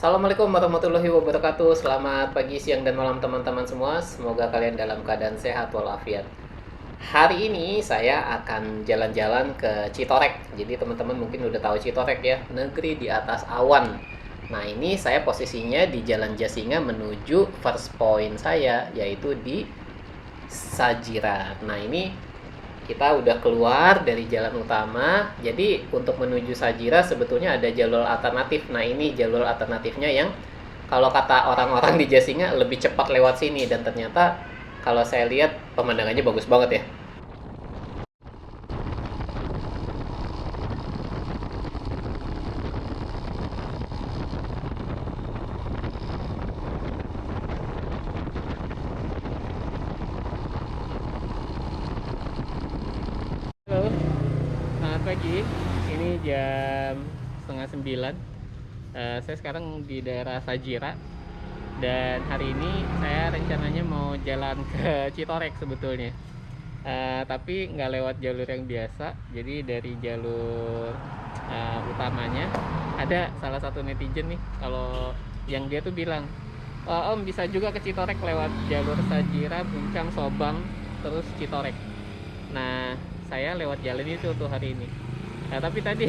Assalamualaikum warahmatullahi wabarakatuh. Selamat pagi, siang, dan malam teman-teman semua. Semoga kalian dalam keadaan sehat walafiat. Hari ini saya akan jalan-jalan ke Citorek. Jadi teman-teman mungkin udah tahu Citorek ya, negeri di atas awan. Nah ini saya posisinya di Jalan Jasinga menuju first point saya, yaitu di Sajira. Nah ini kita udah keluar dari jalan utama. Jadi untuk menuju Sajira sebetulnya ada jalur alternatif. Nah ini jalur alternatifnya yang kalau kata orang-orang di Jasinga lebih cepat lewat sini, dan ternyata kalau saya lihat pemandangannya bagus banget ya. Halo, selamat pagi. Ini jam setengah 9. Saya sekarang di daerah Sajira. Dan hari ini saya rencananya mau jalan ke Citorek sebetulnya. Tapi nggak lewat jalur yang biasa. Jadi dari jalur utamanya ada salah satu netizen nih, kalau yang dia tuh bilang, Om bisa juga ke Citorek lewat jalur Sajira, Puncang, Sobang, terus Citorek. Nah saya lewat jalan itu tuh hari ini. Nah tapi tadi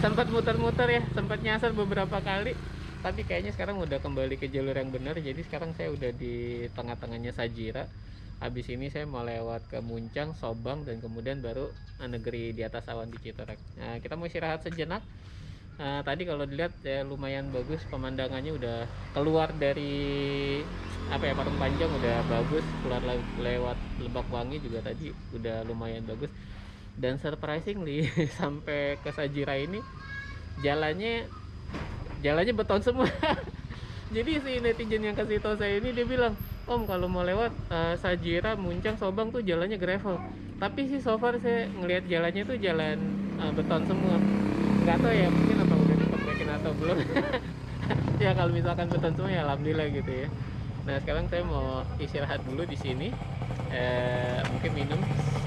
sempat muter-muter ya, sempat nyasar beberapa kali, tapi kayaknya sekarang udah kembali ke jalur yang benar. Jadi sekarang saya udah di tengah-tengahnya Sajira. Habis ini saya mau lewat ke Muncang, Sobang, dan kemudian baru negeri di atas awan di Citorek. Nah kita mau istirahat sejenak. Tadi kalau dilihat ya lumayan bagus pemandangannya, udah keluar dari Parung Panjang udah bagus, keluar lewat Lebak Wangi juga tadi udah lumayan bagus. Dan surprisingly sampai ke Sajira ini jalannya beton semua. Jadi si netizen yang kasih tau saya ini, dia bilang, Om kalau mau lewat Sajira, Muncang, Sobang tuh jalannya gravel. Tapi sih so far saya ngelihat jalannya tuh jalan beton semua. Nggak tahu ya, mungkin apa udah diperbaikin atau belum. Ya kalau misalkan beton semua ya alhamdulillah gitu ya. Nah sekarang saya mau istirahat dulu di sini. Mungkin minum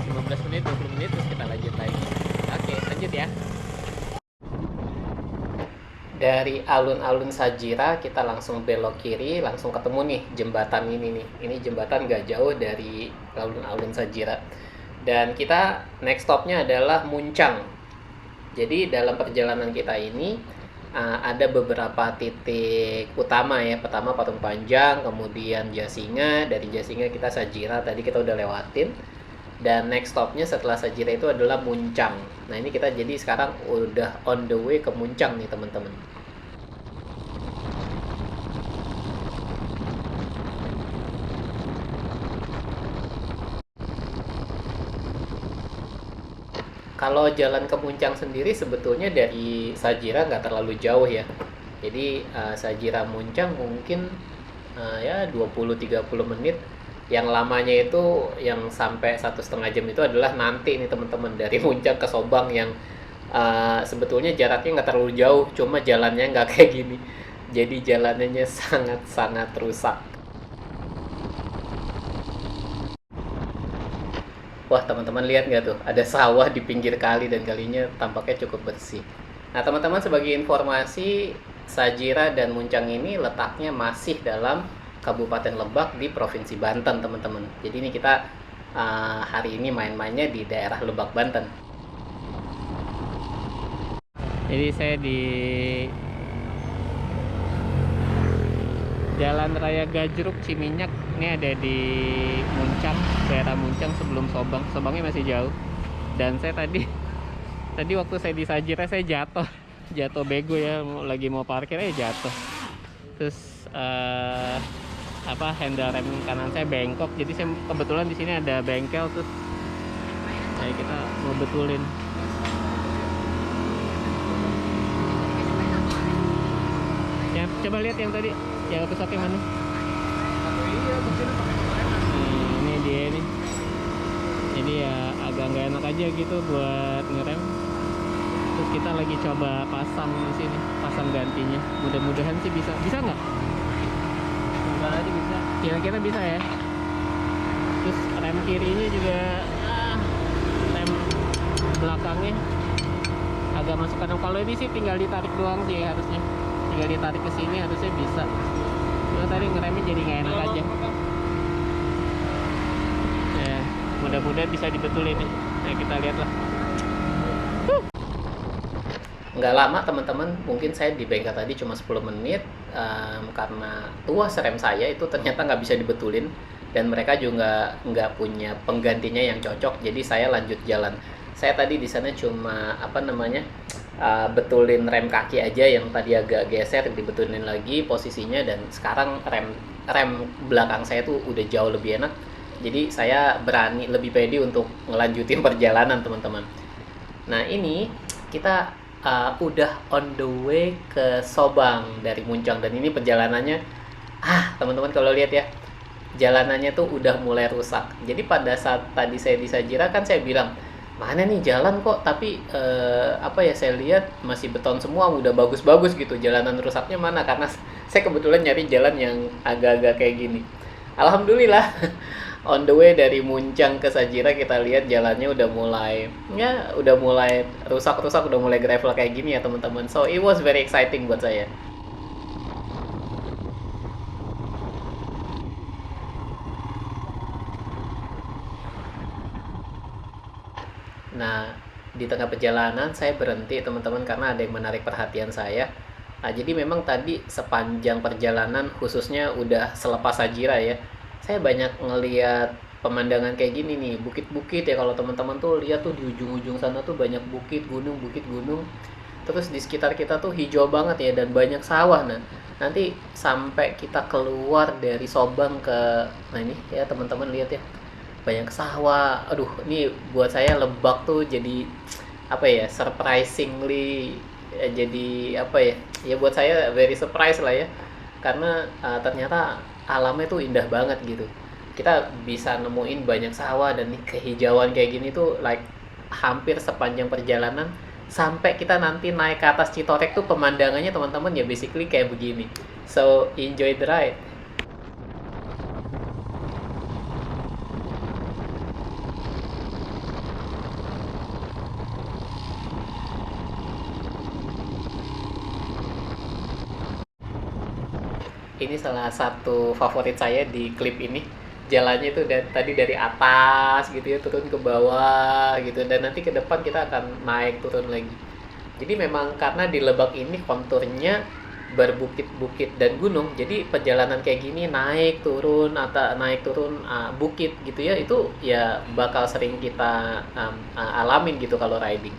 15 menit, 20 menit, terus kita lanjut lagi. Oke, lanjut ya. Dari alun-alun Sajira kita langsung belok kiri, langsung ketemu nih jembatan ini nih. Ini jembatan gak jauh dari alun-alun Sajira. Dan kita next stopnya adalah Muncang. Jadi dalam perjalanan kita ini ada beberapa titik utama ya. Pertama Patung Panjang, kemudian Jasinga. Dari Jasinga kita Sajira, tadi kita udah lewatin. Dan next stopnya setelah Sajira itu adalah Muncang. Nah ini kita jadi sekarang udah on the way ke Muncang nih teman-teman. Kalau jalan ke Muncang sendiri sebetulnya dari Sajira nggak terlalu jauh ya. Jadi Sajira Muncang mungkin ya 20-30 menit. Yang lamanya itu yang sampai 1,5 jam itu adalah nanti nih teman-teman, dari Muncang ke Sobang yang sebetulnya jaraknya nggak terlalu jauh, cuma jalannya nggak kayak gini. Jadi jalannya sangat-sangat rusak. Wah teman-teman lihat nggak tuh, ada sawah di pinggir kali dan kalinya tampaknya cukup bersih. Nah teman-teman sebagai informasi, Sajira dan Muncang ini letaknya masih dalam Kabupaten Lebak di Provinsi Banten teman-teman. Jadi ini kita hari ini main-mainnya di daerah Lebak Banten. Jadi saya di Jalan Raya Gajruk Ciminyak, ini ada di Muncang, daerah Muncang sebelum Sobang. Sobangnya masih jauh. Dan saya tadi waktu saya di Sajira saya jatuh bego ya, lagi mau parkir jatuh. Terus handle rem kanan saya bengkok. Jadi saya kebetulan di sini ada bengkel, terus kita mau betulin. Ya, coba lihat yang tadi, yang rusaknya mana? Ini dia nih. Jadi ya agak nggak enak aja gitu buat ngerem. Terus kita lagi coba pasang di sini, pasang gantinya. Mudah-mudahan sih bisa. Bisa nggak? Bentar aja bisa. Kira-kira bisa ya. Terus rem kirinya juga, rem belakangnya agak masuk kanan. Kalau ini sih tinggal ditarik doang sih harusnya. tinggal ditarik ke sini harusnya bisa. Cuma tadi ngeremnya jadi nggak enak aja. Ya, mudah-mudahan bisa dibetulin nih. Nah, kita lihat lah. Nggak lama teman-teman, mungkin saya di bengkel tadi cuma 10 menit, karena tuas rem saya itu ternyata nggak bisa dibetulin dan mereka juga nggak punya penggantinya yang cocok, jadi saya lanjut jalan. Saya tadi di sana cuma betulin rem kaki aja yang tadi agak geser, dibetulin lagi posisinya, dan sekarang rem belakang saya tuh udah jauh lebih enak, jadi saya berani lebih pede untuk ngelanjutin perjalanan teman-teman. Nah ini kita udah on the way ke Sobang dari Muncang, dan ini perjalanannya teman-teman kalau lihat ya, jalanannya tuh udah mulai rusak. Jadi pada saat tadi saya di Sajira kan saya bilang, mana nih jalan kok, tapi saya lihat masih beton semua, udah bagus-bagus gitu, jalanan rusaknya mana, karena saya kebetulan nyari jalan yang agak-agak kayak gini. Alhamdulillah on the way dari Muncang ke Sajira kita lihat jalannya udah mulai rusak-rusak, udah mulai gravel kayak gini ya teman-teman. So it was very exciting buat saya. Nah, di tengah perjalanan saya berhenti teman-teman karena ada yang menarik perhatian saya. Nah, jadi memang tadi sepanjang perjalanan, khususnya udah selepas Sajira ya, saya banyak ngeliat pemandangan kayak gini nih, bukit-bukit ya. Kalau teman-teman tuh lihat tuh di ujung-ujung sana tuh banyak bukit gunung. Terus di sekitar kita tuh hijau banget ya, dan banyak sawah. Nah, nanti sampai kita keluar dari Sobang nah ini ya teman-teman lihat ya, banyak sawah. Aduh, ini buat saya Lebak tuh jadi surprisingly, jadi ya buat saya very surprise lah ya, karena ternyata alamnya tuh indah banget gitu. Kita bisa nemuin banyak sawah, dan nih kehijauan kayak gini tuh like hampir sepanjang perjalanan sampai kita nanti naik ke atas Citorek tuh pemandangannya teman-teman ya basically kayak begini. So enjoy the ride. Ini salah satu favorit saya di klip ini. Jalannya itu tadi dari atas gitu ya, turun ke bawah gitu, dan nanti ke depan kita akan naik turun lagi. Jadi memang karena di Lebak ini konturnya berbukit-bukit dan gunung, jadi perjalanan kayak gini naik turun atau naik turun bukit gitu ya, itu ya bakal sering kita alamin gitu kalau riding.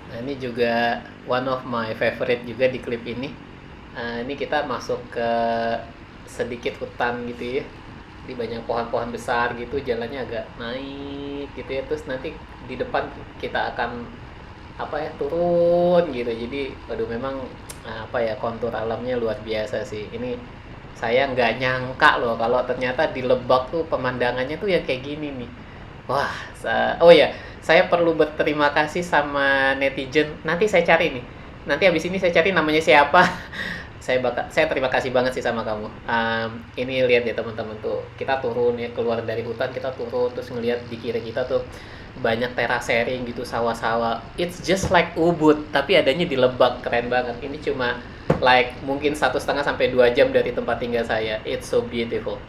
Nah, ini juga one of my favorite juga di klip ini. Ini kita masuk ke sedikit hutan gitu ya. Di banyak pohon-pohon besar gitu, jalannya agak naik gitu ya. Terus nanti di depan kita akan turun gitu. Jadi waduh, memang kontur alamnya luar biasa sih. Ini saya nggak nyangka loh kalau ternyata di Lebak tuh pemandangannya tuh ya kayak gini nih. Wah, oh ya, saya perlu berterima kasih sama netizen. Nanti saya cari nih. Nanti habis ini saya cari namanya siapa. Saya terima kasih banget sih sama kamu. Ini lihat ya teman-teman tuh, kita turun ya, keluar dari hutan, kita turun terus ngelihat di kiri kita tuh banyak terasering gitu, sawah-sawah. It's just like Ubud, tapi adanya di Lebak, keren banget. Ini cuma like mungkin 1,5 sampai 2 jam dari tempat tinggal saya. It's so beautiful.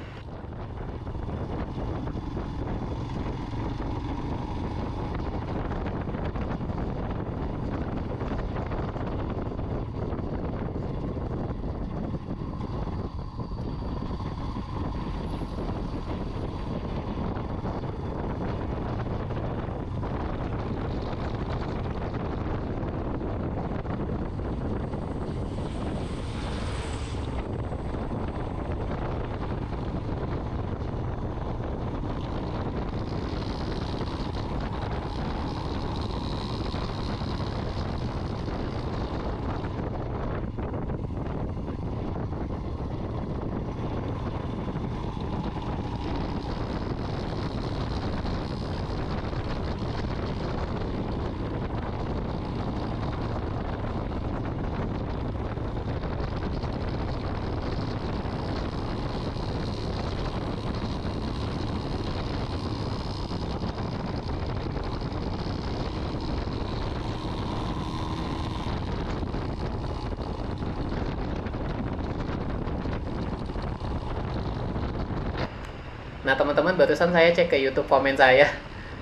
Nah teman-teman, barusan saya cek ke YouTube komen saya,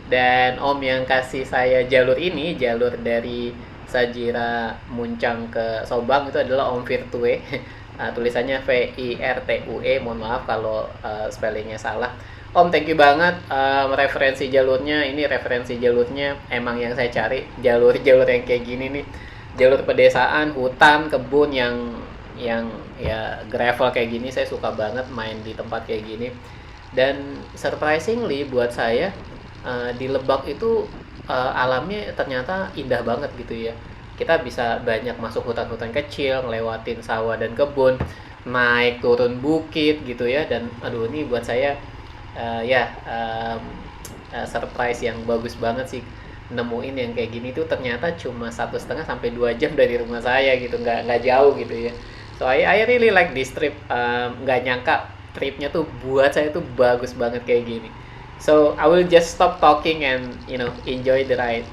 dan Om yang kasih saya jalur ini, jalur dari Sajira Muncang ke Sobang, itu adalah Om Virtue. Tulisannya Virtue, mohon maaf kalau spellingnya salah. Om, thank you banget, referensi jalurnya. Ini referensi jalurnya emang yang saya cari, jalur-jalur yang kayak gini nih, jalur pedesaan, hutan, kebun yang ya gravel kayak gini. Saya suka banget main di tempat kayak gini. Dan surprisingly buat saya, di Lebak itu alamnya ternyata indah banget gitu ya. Kita bisa banyak masuk hutan-hutan kecil, ngelewatin sawah dan kebun, naik turun bukit gitu ya. Dan aduh, ini buat saya ya surprise yang bagus banget sih, nemuin yang kayak gini tuh ternyata cuma 1,5 sampai 2 jam dari rumah saya gitu, nggak jauh gitu ya. So I really like this trip. Nggak nyangka tripnya tuh buat saya tuh bagus banget kayak gini. So I will just stop talking and enjoy the ride.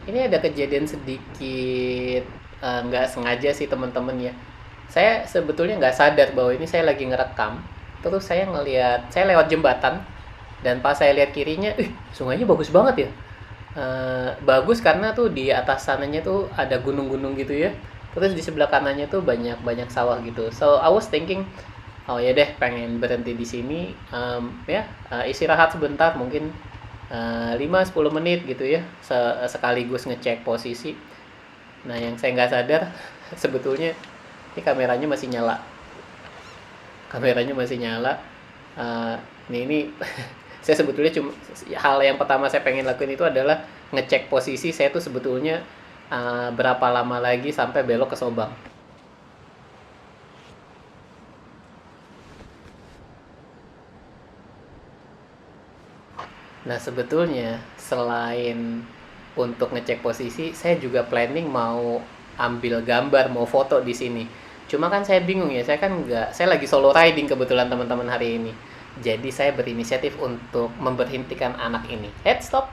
Ini ada kejadian sedikit nggak sengaja sih teman-teman ya. Saya sebetulnya nggak sadar bahwa ini saya lagi ngerekam. Terus saya ngelihat, saya lewat jembatan, dan pas saya lihat kirinya, sungainya bagus banget ya. Bagus karena tuh di atas sananya tuh ada gunung-gunung gitu ya. Terus di sebelah kanannya tuh banyak banyak sawah gitu. So I was thinking, oh ya deh, pengen berhenti di sini, ya istirahat sebentar, mungkin 5-10 menit gitu ya, sekaligus ngecek posisi. Nah yang saya nggak sadar sebetulnya ini kameranya masih nyala. Eh, ini saya sebetulnya cuma, hal yang pertama saya pengen lakuin itu adalah ngecek posisi saya tuh sebetulnya berapa lama lagi sampai belok ke Sobang. Nah, sebetulnya selain untuk ngecek posisi, saya juga planning mau ambil gambar, mau foto di sini. Cuma kan saya bingung ya, saya kan nggak, saya lagi solo riding kebetulan teman-teman hari ini. Jadi saya berinisiatif untuk memberhentikan anak ini. Stop.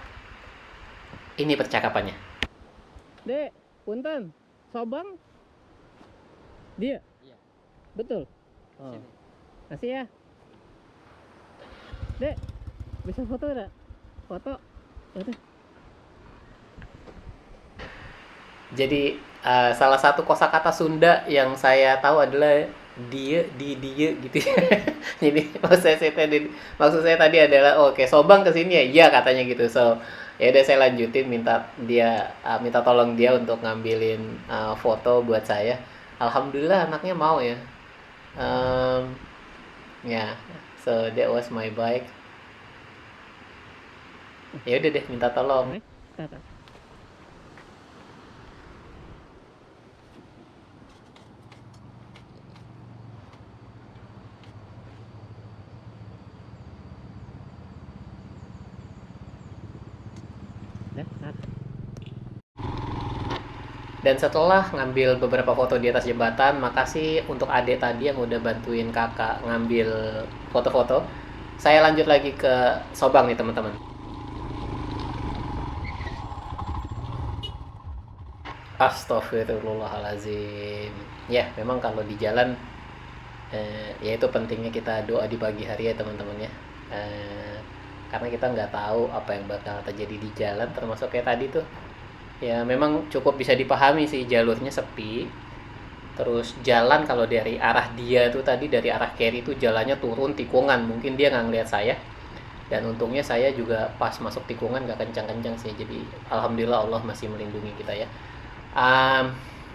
Ini percakapannya. Dek, punten. Sobang? Dia? Iya. Betul? Oh. Masih ya? Dek, bisa foto nggak? Foto? Udah. Jadi salah satu kosakata Sunda yang saya tahu adalah dia di dia gitu ya. Jadi maksud saya tadi adalah oke, Sobang kesini ya, iya katanya gitu. So ya udah, saya lanjutin, minta tolong dia untuk ngambilin foto buat saya. Alhamdulillah anaknya mau ya. Ya, so that was my bike. Ya udah deh, minta tolong. Dan setelah ngambil beberapa foto di atas jembatan, makasih untuk adek tadi yang udah bantuin kakak ngambil foto-foto. Saya lanjut lagi ke Sobang nih teman-teman. Astagfirullahalazim. Ya, memang kalau di jalan ya itu pentingnya kita doa di pagi hari ya teman-teman ya. Karena kita nggak tahu apa yang bakal terjadi di jalan, termasuk kayak tadi tuh. Ya memang cukup bisa dipahami sih, jalurnya sepi. Terus jalan kalau dari arah dia tuh tadi, dari arah Kerry tuh jalannya turun tikungan, mungkin dia nggak ngeliat saya. Dan untungnya saya juga pas masuk tikungan nggak kencang-kencang sih, jadi alhamdulillah Allah masih melindungi kita ya.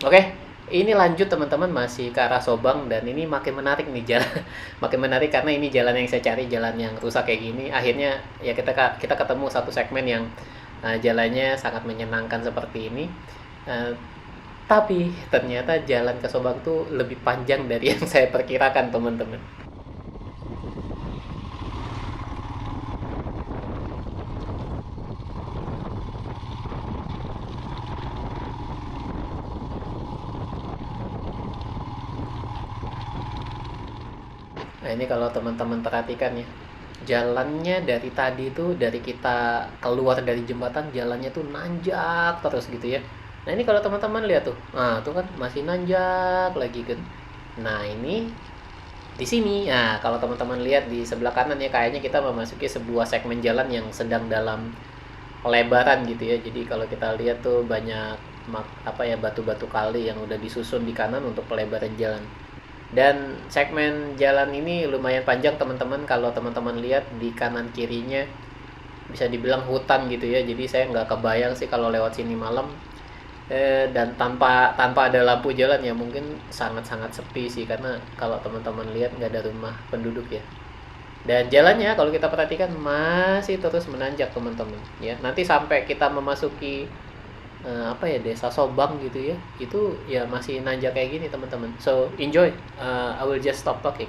Oke, ini lanjut teman-teman, masih ke arah Sobang, dan ini makin menarik nih jalan. Makin menarik karena ini jalan yang saya cari, jalan yang rusak kayak gini. Akhirnya ya kita ketemu satu segmen yang jalannya sangat menyenangkan seperti ini. Uh, tapi ternyata jalan ke Sobang tuh lebih panjang dari yang saya perkirakan teman-teman. Nah ini kalau teman-teman perhatikan ya, jalannya dari tadi tuh, dari kita keluar dari jembatan, jalannya tuh nanjak terus gitu ya. Nah ini kalau teman-teman lihat tuh, nah tuh kan masih nanjak lagi kan. Nah ini di sini, nah kalau teman-teman lihat di sebelah kanan ya, kayaknya kita memasuki sebuah segmen jalan yang sedang dalam pelebaran gitu ya. Jadi kalau kita lihat tuh banyak apa ya, batu-batu kali yang udah disusun di kanan untuk pelebaran jalan. Dan segmen jalan ini lumayan panjang teman-teman. Kalau teman-teman lihat di kanan kirinya bisa dibilang hutan gitu ya. Jadi saya nggak kebayang sih kalau lewat sini malam. Dan tanpa ada lampu jalan ya mungkin sangat-sangat sepi sih, karena kalau teman-teman lihat nggak ada rumah penduduk ya. Dan jalannya kalau kita perhatikan masih terus menanjak teman-teman ya. Nanti sampai kita memasuki apa ya, desa Sobang gitu ya, itu ya masih nanjak kayak gini teman-teman. So enjoy. I will just stop talking.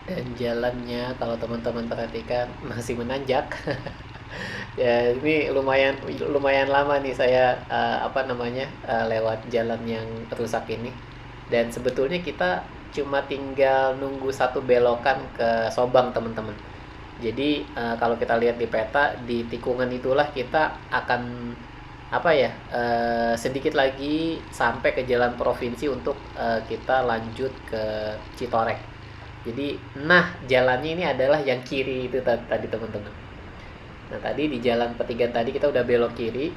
Dan jalannya kalau teman-teman perhatikan masih menanjak. Ya, ini lumayan lumayan lama nih saya lewat jalan yang rusak ini. Dan sebetulnya kita cuma tinggal nunggu satu belokan ke Sobang, teman-teman. Jadi kalau kita lihat di peta, di tikungan itulah kita akan sedikit lagi sampai ke jalan provinsi untuk kita lanjut ke Citorek. Jadi, nah jalannya ini adalah yang kiri itu tadi, teman-teman. Nah, tadi di jalan Petigan tadi kita udah belok kiri.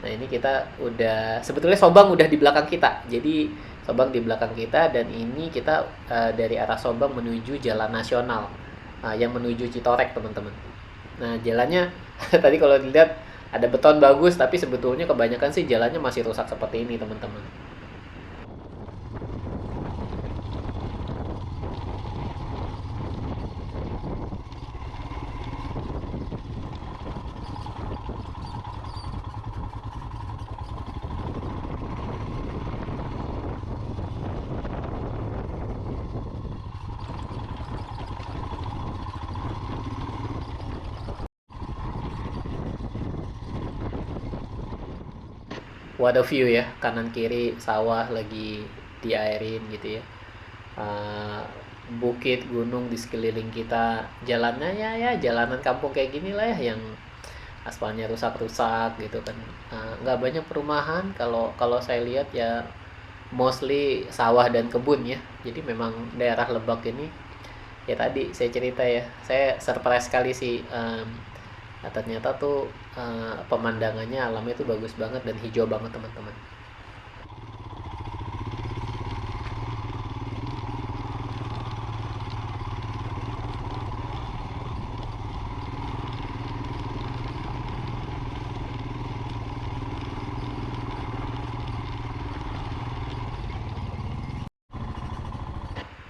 Nah, ini kita udah sebetulnya Sobang udah di belakang kita. Jadi Sobang di belakang kita, dan ini kita dari arah Sobang menuju Jalan Nasional yang menuju Citorek, teman-teman. Nah, jalannya tadi kalau dilihat ada beton bagus, tapi sebetulnya kebanyakan sih jalannya masih rusak seperti ini, teman-teman. What a view ya, kanan kiri sawah lagi diairin gitu ya. Uh, Bukit gunung di sekeliling kita, jalannya ya jalanan kampung kayak gini lah ya, yang aspalnya rusak-rusak gitu kan. Nggak banyak perumahan, kalau kalau saya lihat ya mostly sawah dan kebun ya. Jadi memang daerah Lebak ini, ya tadi saya cerita ya, saya surprise sekali sih. Ternyata tuh pemandangannya, alamnya tuh bagus banget dan hijau banget, teman-teman.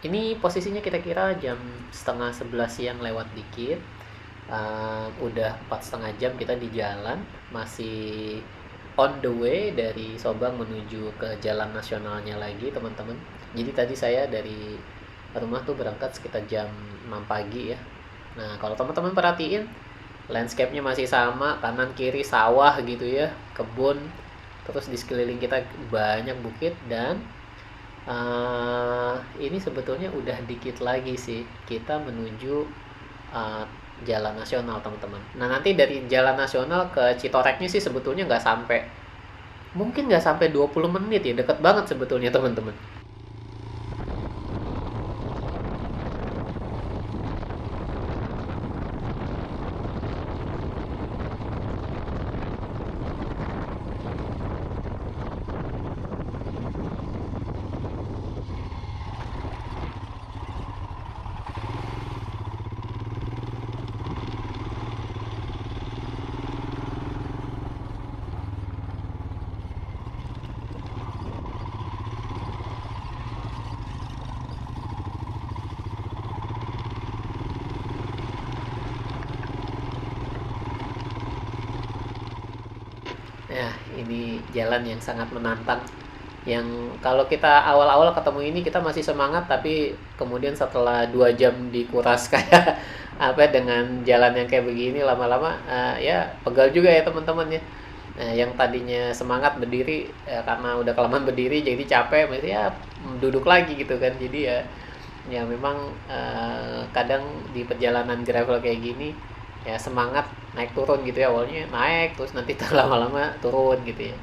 Ini posisinya kira-kira jam setengah 11 siang lewat dikit. Udah 4,5 jam kita di jalan, masih on the way dari Sobang menuju ke jalan nasionalnya lagi, teman-teman. Jadi tadi saya dari rumah tuh berangkat sekitar jam 6 pagi ya. Nah, kalau teman-teman perhatiin, landscape-nya masih sama, kanan kiri sawah gitu ya, kebun. Terus di sekeliling kita banyak bukit, dan ini sebetulnya udah dikit lagi sih kita menuju uh, jalan nasional, teman-teman. Nah, nanti dari jalan nasional ke Citoreknya sih sebetulnya nggak sampai 20 menit ya, deket banget sebetulnya, teman-teman. Ya, ini jalan yang sangat menantang. Yang kalau kita awal-awal ketemu ini kita masih semangat, tapi kemudian setelah 2 jam dikuras kayak dengan jalan yang kayak begini, lama-lama ya pegal juga ya, teman-teman ya. Nah, yang tadinya semangat berdiri karena udah kelamaan berdiri jadi capek, berarti ya duduk lagi gitu kan. Jadi ya ya memang kadang di perjalanan gravel kayak gini ya semangat naik turun gitu ya, awalnya naik terus nanti lama-lama turun gitu ya.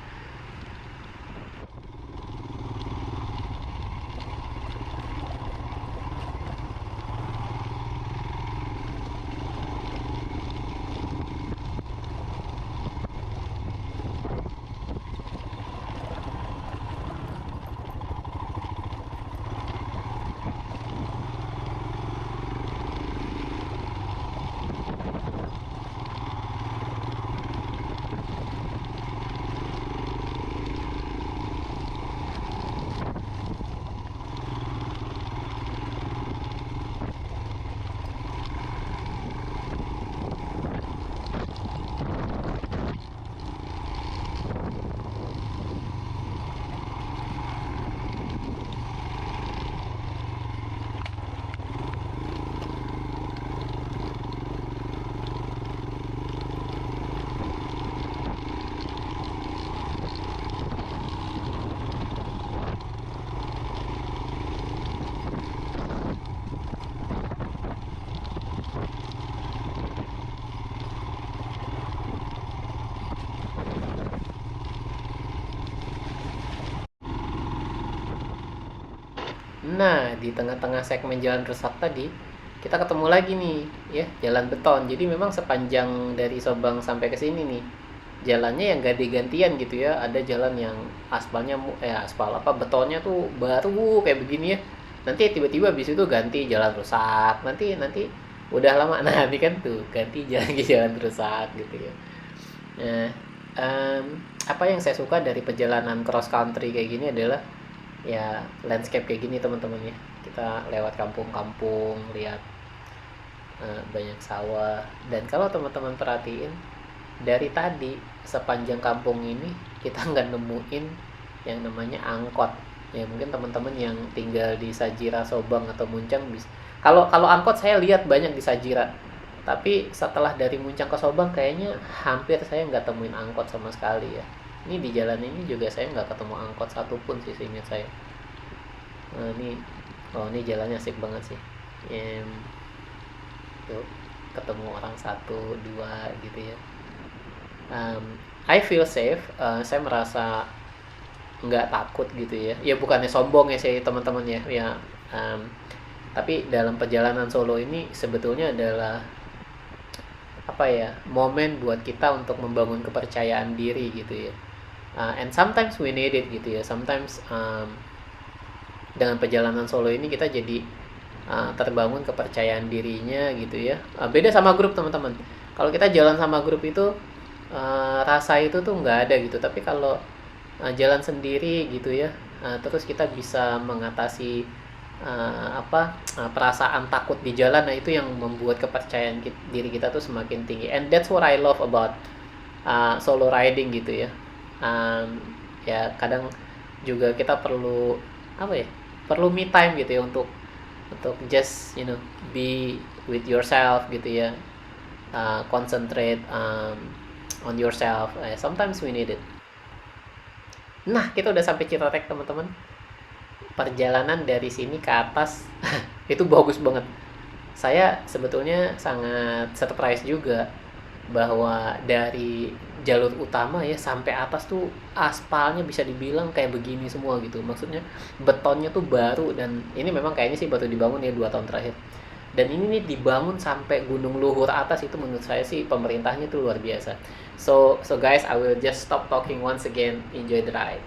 Nah, di tengah-tengah segmen jalan rusak tadi, kita ketemu lagi nih, ya, jalan beton. Jadi memang sepanjang dari Sobang sampai ke sini nih, jalannya yang ganti-gantian gitu ya. Ada jalan yang aspalnya, aspal apa, betonnya tuh baru kayak begini ya. Nanti tiba-tiba habis itu ganti jalan rusak. Nanti udah lama, nah ini kan tuh ganti jalan jalan rusak gitu ya. Nah, em, apa yang saya suka dari perjalanan cross country kayak gini adalah ya landscape kayak gini teman-teman ya. Kita lewat kampung-kampung, lihat banyak sawah. Dan kalau teman-teman perhatiin dari tadi sepanjang kampung ini kita nggak nemuin yang namanya angkot. Ya mungkin teman-teman yang tinggal di Sajira, Sobang atau Muncang bisa. Kalau kalau angkot saya lihat banyak di Sajira. Tapi setelah dari Muncang ke Sobang kayaknya hampir saya nggak temuin angkot sama sekali ya. Ini di jalan ini juga saya nggak ketemu angkot satupun sih seingat saya. Nah, ini jalannya asik banget sih. Tuh, ketemu orang satu dua gitu ya. I feel safe. Saya merasa nggak takut gitu ya. Ya bukannya sombong ya saya teman-teman ya. Ya, tapi dalam perjalanan solo ini sebetulnya adalah apa ya, momen buat kita untuk membangun kepercayaan diri gitu ya. And sometimes we need it gitu ya. Sometimes dengan perjalanan solo ini kita jadi terbangun kepercayaan dirinya gitu ya. Beda sama grup teman-teman. Kalau kita jalan sama grup itu rasa itu tuh nggak ada gitu. Tapi kalau jalan sendiri gitu ya, terus kita bisa mengatasi perasaan takut di jalan. Nah itu yang membuat kepercayaan diri kita tuh semakin tinggi. And that's what I love about solo riding gitu ya. Ya kadang juga kita perlu apa ya, perlu me time gitu ya untuk just be with yourself gitu ya. Concentrate on yourself. Sometimes we need it. Nah kita udah sampai Citatek teman-teman. Perjalanan dari sini ke atas itu bagus banget. Saya sebetulnya sangat surprise juga bahwa dari jalur utama ya sampai atas tuh aspalnya bisa dibilang kayak begini semua gitu. Maksudnya betonnya tuh baru, dan ini memang kayaknya sih baru dibangun ya 2 tahun terakhir. Dan ini nih dibangun sampai Gunung Luhur atas, itu menurut saya sih pemerintahnya tuh luar biasa. So guys, I will just stop talking once again. Enjoy the ride.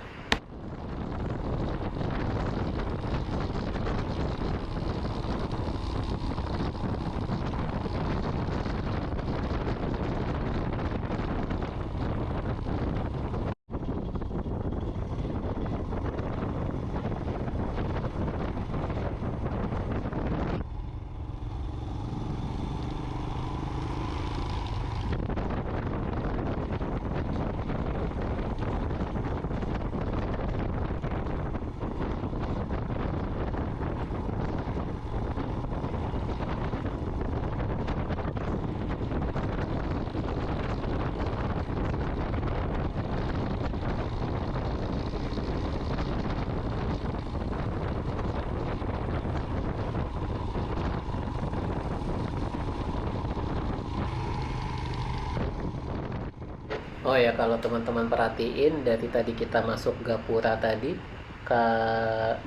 Oh ya, kalau teman-teman perhatiin dari tadi kita masuk Gapura tadi ke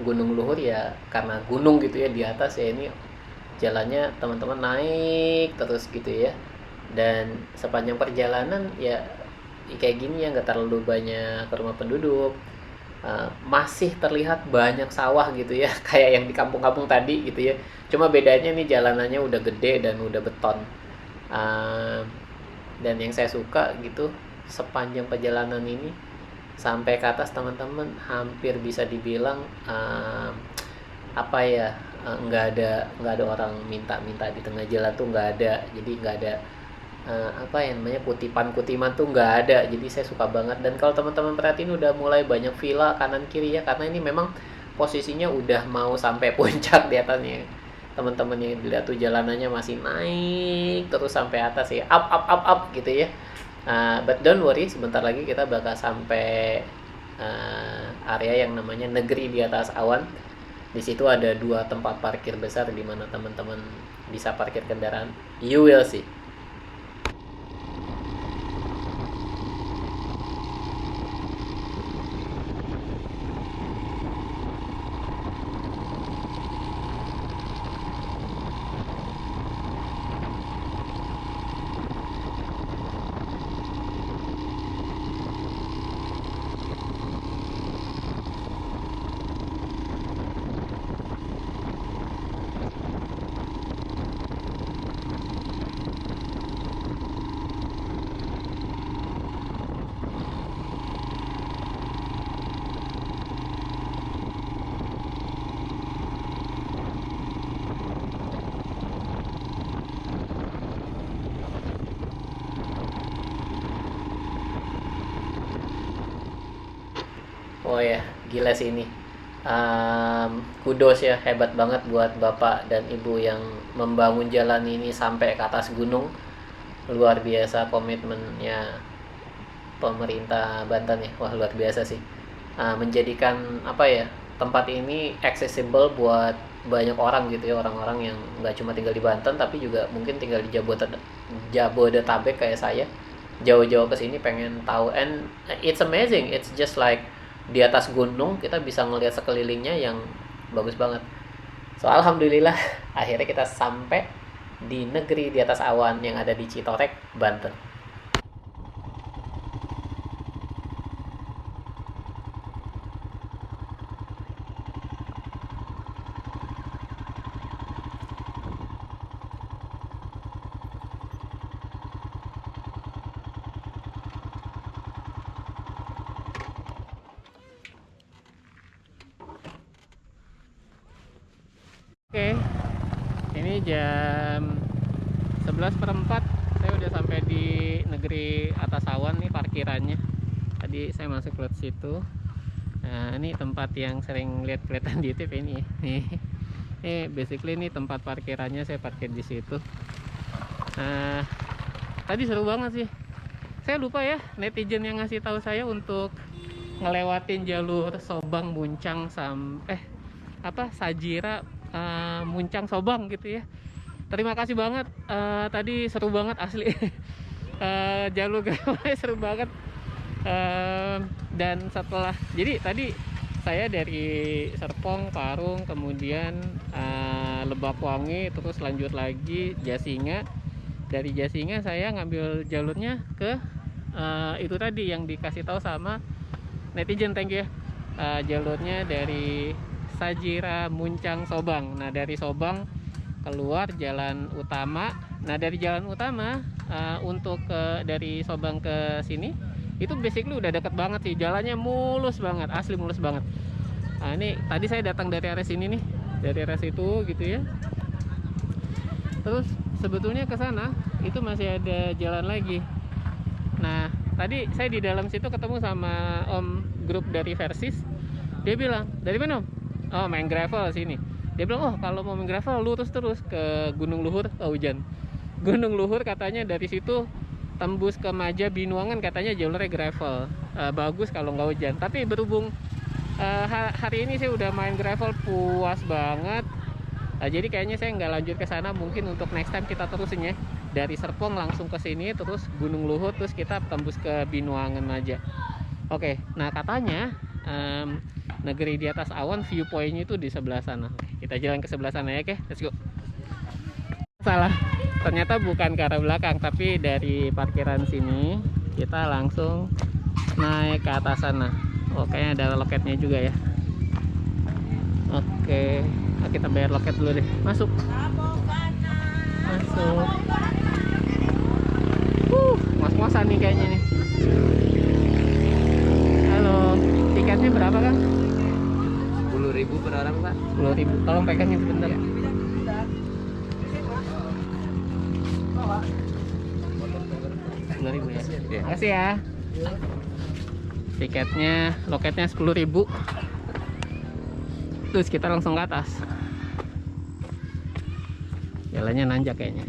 Gunung Luhur ya, karena gunung gitu ya di atas ya, ini jalannya teman-teman naik terus gitu ya. Dan sepanjang perjalanan ya kayak gini ya, nggak terlalu banyak rumah penduduk. Masih terlihat banyak sawah gitu ya, kayak yang di kampung-kampung tadi gitu ya. Cuma bedanya nih jalanannya udah gede dan udah beton. Uh, dan yang saya suka gitu, sepanjang perjalanan ini sampai ke atas teman-teman hampir bisa dibilang apa ya, nggak ada orang minta-minta di tengah jalan tuh, nggak ada. Jadi nggak ada apa yang namanya kutipan-kutipan tuh nggak ada. Jadi saya suka banget. Dan kalau teman-teman perhatiin udah mulai banyak villa kanan kiri ya, karena ini memang posisinya udah mau sampai puncak di atasnya. Teman-teman yang dilihat tuh jalanannya masih naik terus sampai atas ya, up gitu ya. But don't worry, sebentar lagi kita bakal sampai area yang namanya negeri di atas awan. Di situ ada 2 tempat parkir besar di mana teman-teman bisa parkir kendaraan. You will see. Oh ya, gila sih ini. Kudos ya, hebat banget buat bapak dan ibu yang membangun jalan ini sampai ke atas gunung. Luar biasa komitmennya pemerintah Banten ya. Wah, luar biasa sih. Menjadikan apa ya, tempat ini accessible buat banyak orang gitu ya, orang-orang yang nggak cuma tinggal di Banten tapi juga mungkin tinggal di Jabodetabek kayak saya, jauh-jauh ke sini pengen tahu. And it's amazing, it's just like di atas gunung kita bisa ngelihat sekelilingnya yang bagus banget. So alhamdulillah akhirnya kita sampai di negeri di atas awan yang ada di Citorek, Banten. Oke, ini jam 11:04, saya udah sampai di negeri atas awan nih parkirannya. Tadi saya masuk lewat situ. Nah, ini tempat yang sering lihat kelihatan di YouTube ini. Ini basically ini tempat parkirannya, saya parkir di situ. Nah, tadi seru banget sih. Saya lupa ya netizen yang ngasih tahu saya untuk ngelewatin jalur Sobang Muncang sampai Sajira Muncang Sobang gitu ya. Terima kasih banget, tadi seru banget asli. Jalur gawai seru banget. Dan setelah, jadi tadi saya dari Serpong, Parung, kemudian Lebak Wangi, terus lanjut lagi Jasinga. Dari Jasinga saya ngambil jalurnya ke itu tadi yang dikasih tahu sama netizen, thank you ya. Jalurnya dari Sajira Muncang Sobang. Nah dari Sobang keluar jalan utama. Nah dari jalan utama untuk dari Sobang ke sini itu basically udah deket banget sih, jalannya mulus banget, asli mulus banget. Nah ini tadi saya datang dari area sini nih, dari area situ gitu ya. Terus sebetulnya ke sana itu masih ada jalan lagi. Nah tadi saya di dalam situ ketemu sama om grup dari Versis. Dia bilang, dari mana om? Oh main gravel sini. Dia bilang, oh kalau mau main gravel lurus terus ke Gunung Luhur. Oh hujan, Gunung Luhur katanya dari situ tembus ke Maja Binuangan, katanya jalurnya gravel. Bagus kalau nggak hujan. Tapi berhubung hari ini saya udah main gravel puas banget. Jadi kayaknya saya nggak lanjut ke sana. Mungkin untuk next time kita terusin ya. Dari Serpong langsung ke sini, terus Gunung Luhur, terus kita tembus ke Binuangan Maja. Oke, nah katanya negeri di atas awan viewpointnya itu di sebelah sana. Kita jalan ke sebelah sana ya, oke? Let's go. Salah, ternyata bukan ke arah belakang, tapi dari parkiran sini kita langsung naik ke atas sana. Oh kayaknya ada loketnya juga ya. Oke, nah, kita bayar loket dulu deh. Masuk. Masuk. Ngos-ngosan nih kayaknya nih. Halo, tiketnya berapa Kang? 10.000 per orang Pak. 10.000. Tolong pegangin sebentar. Ya. Ya. Terima kasih ya. Tiketnya, loketnya 10.000. Terus kita langsung ke atas. Jalannya nanjak kayaknya.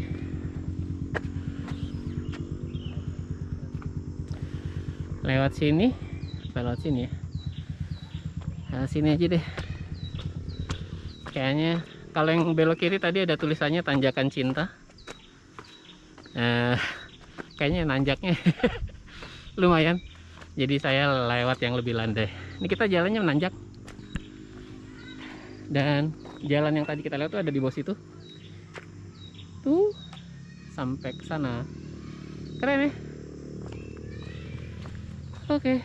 Lewat sini, lewat sini ya. Nah, sini aja deh. Kayaknya kalau yang belok kiri tadi ada tulisannya Tanjakan Cinta. Kayaknya nanjaknya lumayan. Jadi saya lewat yang lebih landai. Ini kita jalannya menanjak. Dan jalan yang tadi kita lewat tuh ada di bawah situ. Tuh sampai ke sana. Keren ya? Oke.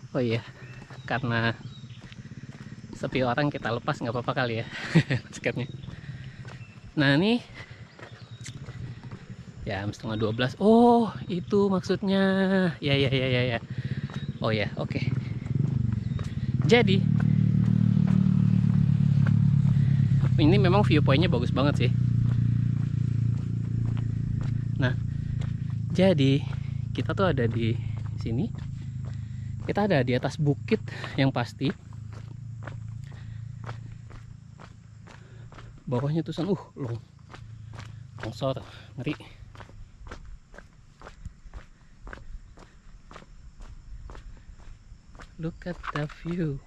Oh iya, karena sepi orang kita lepas nggak apa-apa kali ya sketnya. Nah ini jam 11:30. Oh itu maksudnya ya. Oh ya, oke. Jadi ini memang viewpointnya bagus banget sih. Jadi kita tuh ada di sini. Kita ada di atas bukit yang pasti. Bawahnya tuh longsor, ngeri. Look at the view.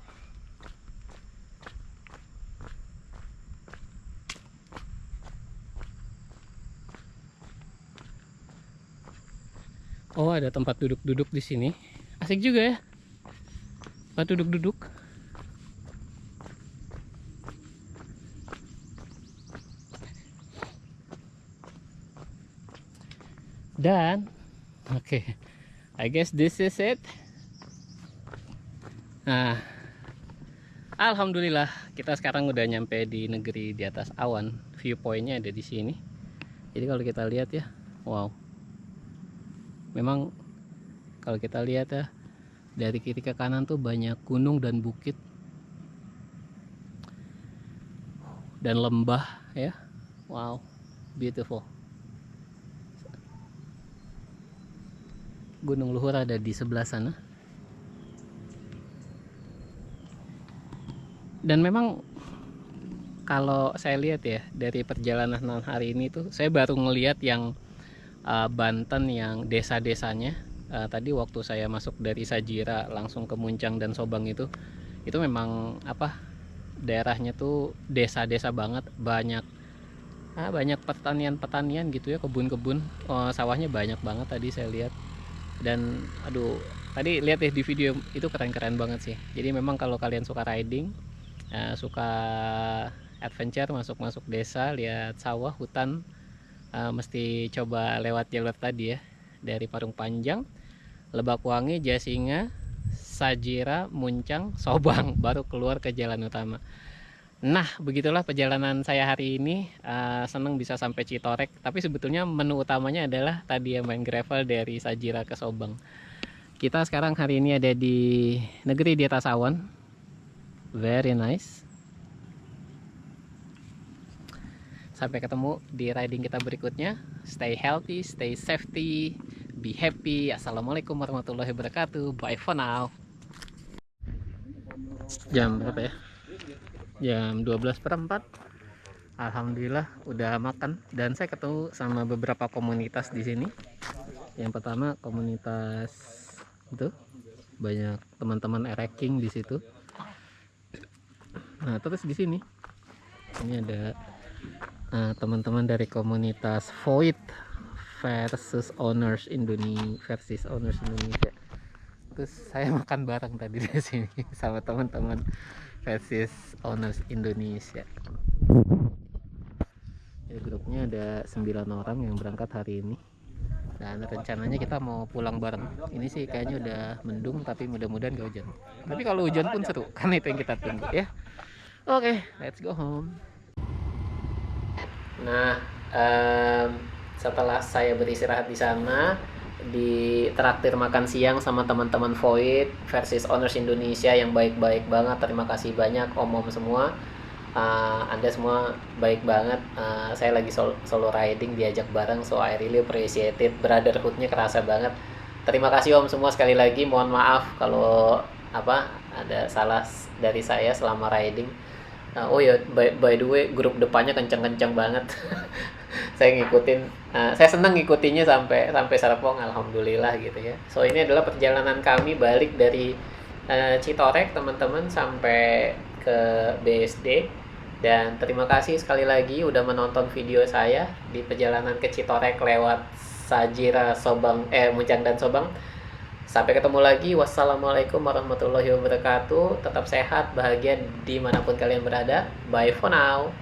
Oh, ada tempat duduk-duduk di sini. Asik juga ya. Tempat duduk-duduk. Dan oke, I guess this is it. Nah, alhamdulillah kita sekarang udah nyampe di negeri di atas awan. Viewpointnya ada di sini. Jadi kalau kita lihat ya, wow. Memang kalau kita lihat ya, dari kiri ke kanan tuh banyak gunung dan bukit dan lembah ya. Wow, beautiful. Gunung Luhur ada di sebelah sana. Dan memang kalau saya lihat ya, dari perjalanan hari ini tuh saya baru ngelihat yang Banten yang desa-desanya. Tadi waktu saya masuk dari Sajira langsung ke Muncang dan Sobang itu memang daerahnya tuh desa-desa banget, banyak pertanian gitu ya, kebun-kebun, sawahnya banyak banget tadi saya lihat. Dan aduh, tadi lihat ya di video itu keren-keren banget sih. Jadi memang kalau kalian suka riding, suka adventure, masuk desa, lihat sawah, hutan, mesti coba lewat jalur tadi ya, dari Parung Panjang, Lebakwangi, Jasinga, Sajira, Muncang, Sobang, baru keluar ke jalan utama. Nah, begitulah perjalanan saya hari ini. Seneng bisa sampai Citorek, tapi sebetulnya menu utamanya adalah tadi ya, main gravel dari Sajira ke Sobang. Kita sekarang hari ini ada di negeri di atas awan. Very nice. Sampai ketemu di riding kita berikutnya. Stay healthy, stay safety, be happy. Assalamualaikum warahmatullahi wabarakatuh. Bye for now. Jam berapa ya? Jam 12:04. Alhamdulillah udah makan dan saya ketemu sama beberapa komunitas di sini. Yang pertama komunitas itu banyak teman-teman ereking di situ. Nah, terus di sini ini ada teman-teman dari komunitas Void versus Owners Indonesia. Terus saya makan bareng tadi di sini sama teman-teman versus Owners Indonesia. Ya, grupnya ada 9 orang yang berangkat hari ini. Dan rencananya kita mau pulang bareng. Ini sih kayaknya udah mendung, tapi mudah-mudahan gak hujan. Tapi kalau hujan pun seru, karena itu yang kita tunggu ya. Oke, let's go home. Nah, setelah saya beristirahat di sana, di traktir makan siang sama teman-teman Void versus Owners Indonesia yang baik-baik banget. Terima kasih banyak om-om semua. Anda semua baik banget. Saya lagi solo riding diajak bareng, so I really appreciate it. Brotherhoodnya kerasa banget. Terima kasih om semua sekali lagi. Mohon maaf kalau ada salah dari saya selama riding. Oh ya, by the way, grup depannya kencang-kencang banget. Saya ngikutin, saya senang ngikutinya sampai Serpong, alhamdulillah gitu ya. So ini adalah perjalanan kami balik dari Citorek teman-teman sampai ke BSD. Dan terima kasih sekali lagi udah menonton video saya di perjalanan ke Citorek lewat Sajira, Muncang dan Sobang. Sampai ketemu lagi. Wassalamualaikum warahmatullahi wabarakatuh. Tetap sehat, bahagia dimanapun kalian berada. Bye for now.